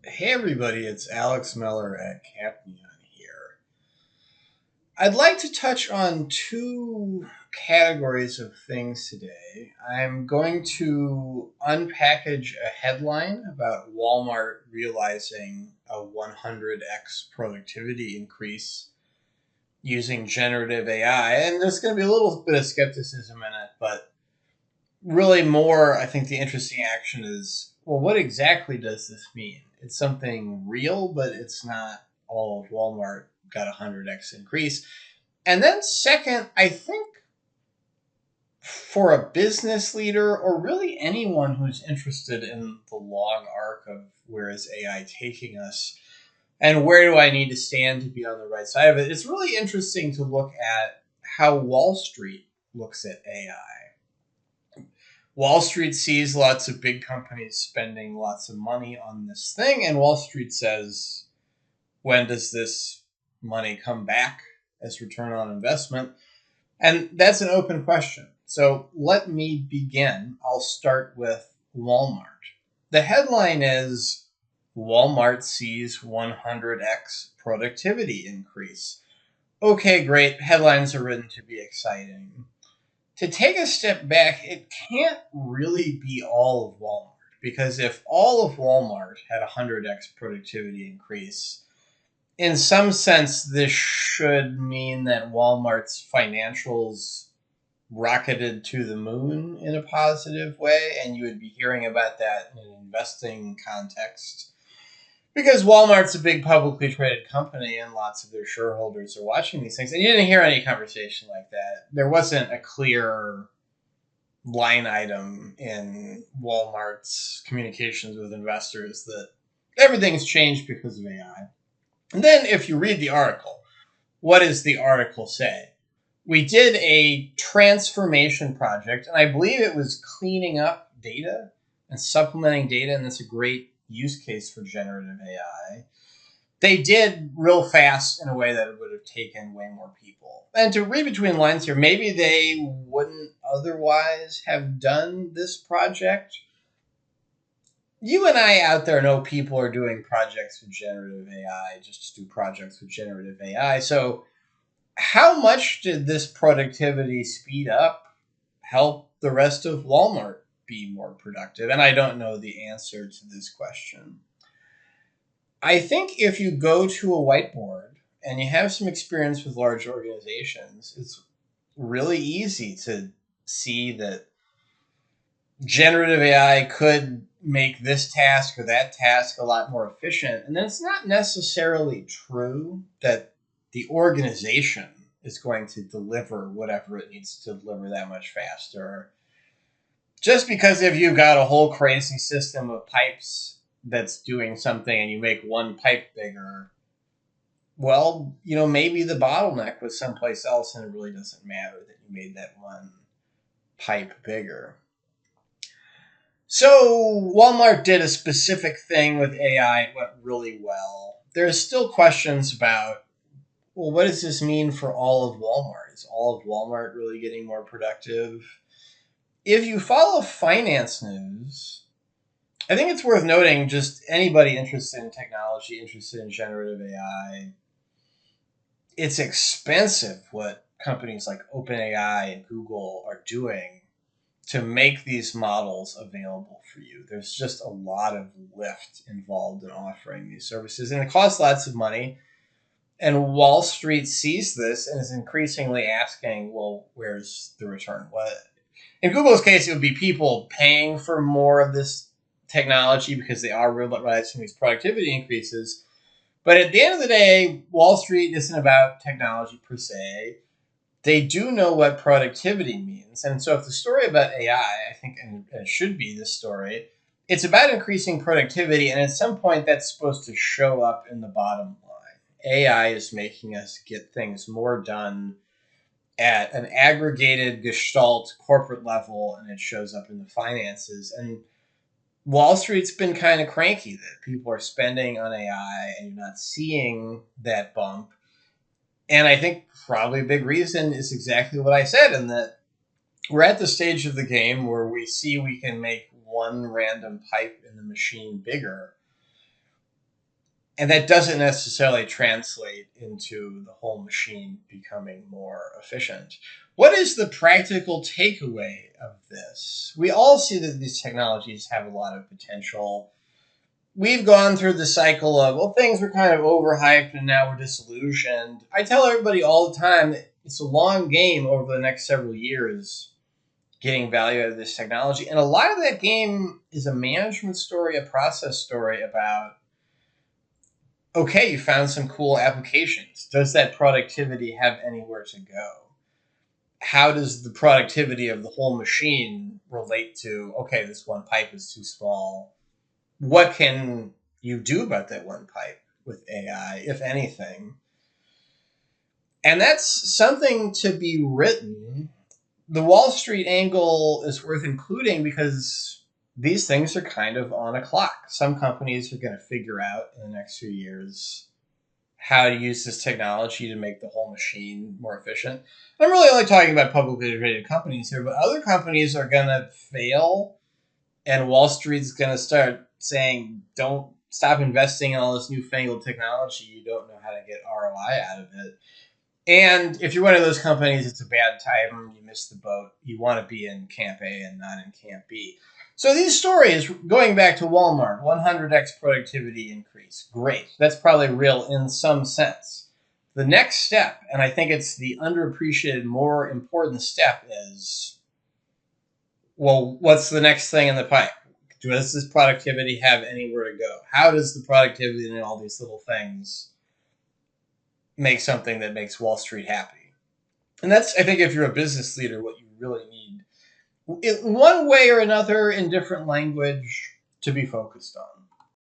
Hey everybody, it's Alex Meller at Capnion here. I'd like to touch on two categories of things today. I'm going to unpackage a headline about Walmart realizing a 100x productivity increase using generative AI. And there's going to be a little bit of skepticism in it, but really more, I think the interesting action is, well, what exactly does this mean? It's something real, but it's not all of Walmart got a 100x increase. And then second, I think for a business leader or really anyone who's interested in the long arc of where is AI taking us and where do I need to stand to be on the right side of it, it's really interesting to look at how Wall Street looks at AI. Wall Street sees lots of big companies spending lots of money on this thing, and Wall Street says, when does this money come back as return on investment? And that's an open question. So let me begin. I'll start with Walmart. The headline is Walmart sees 100x productivity increase. Okay, great. Headlines are written to be exciting. To take a step back, it can't really be all of Walmart because if all of Walmart had a 100x productivity increase, in some sense, this should mean that Walmart's financials rocketed to the moon in a positive way, and you would be hearing about that in an investing context. Because Walmart's a big publicly traded company and lots of their shareholders are watching these things. And you didn't hear any conversation like that. There wasn't a clear line item in Walmart's communications with investors that everything's changed because of AI. And then if you read the article, what does the article say? We did a transformation project, and I believe it was cleaning up data and supplementing data, and that's a great use case for generative AI. They did real fast in a way that it would have taken way more people. And to read between lines here, maybe they wouldn't otherwise have done this project. You and I out there know people are doing projects with generative AI just to do projects with generative AI. So how much did this productivity speed up help the rest of Walmart be more productive? And I don't know the answer to this question. I think if you go to a whiteboard and you have some experience with large organizations, it's really easy to see that generative AI could make this task or that task a lot more efficient. And then it's not necessarily true that the organization is going to deliver whatever it needs to deliver that much faster. Just because if you've got a whole crazy system of pipes that's doing something and you make one pipe bigger, well, maybe the bottleneck was someplace else and it really doesn't matter that you made that one pipe bigger. So Walmart did a specific thing with AI. It went really well. There's still questions about, well, what does this mean for all of Walmart? Is all of Walmart really getting more productive? If you follow finance news, I think it's worth noting, just anybody interested in technology, interested in generative AI, it's expensive what companies like OpenAI and Google are doing to make these models available for you. There's just a lot of lift involved in offering these services, and it costs lots of money. And Wall Street sees this and is increasingly asking, well, where's the return? What? In Google's case, it would be people paying for more of this technology because they are realizing these productivity increases. But at the end of the day, Wall Street isn't about technology per se. They do know what productivity means. And so if the story about AI, I think, and it should be this story, it's about increasing productivity. And at some point, that's supposed to show up in the bottom line. AI is making us get things more done at an aggregated gestalt corporate level, and it shows up in the finances. And Wall Street's been kind of cranky that people are spending on AI and you're not seeing that bump. And I think probably a big reason is exactly what I said, in that we're at the stage of the game where we see we can make one random pipe in the machine bigger. And that doesn't necessarily translate into the whole machine becoming more efficient. What is the practical takeaway of this? We all see that these technologies have a lot of potential. We've gone through the cycle of, well, things were kind of overhyped and now we're disillusioned. I tell everybody all the time that it's a long game over the next several years getting value out of this technology. And a lot of that game is a management story, a process story about, okay, you found some cool applications. Does that productivity have anywhere to go? How does the productivity of the whole machine relate to, okay, this one pipe is too small? What can you do about that one pipe with AI, if anything? And that's something to be written. The Wall Street angle is worth including because these things are kind of on a clock. Some companies are going to figure out in the next few years how to use this technology to make the whole machine more efficient. I'm really only talking about publicly traded companies here, but other companies are going to fail, and Wall Street's going to start saying, don't stop investing in all this newfangled technology. You don't know how to get ROI out of it. And if you're one of those companies, it's a bad time. You missed the boat. You want to be in Camp A and not in Camp B. So these stories, going back to Walmart, 100x productivity increase. Great. That's probably real in some sense. The next step, and I think it's the underappreciated, more important step, is, well, what's the next thing in the pipe? Does this productivity have anywhere to go? How does the productivity and all these little things make something that makes Wall Street happy? And that's, I think, if you're a business leader, what you really need, in one way or another, in different language, to be focused on.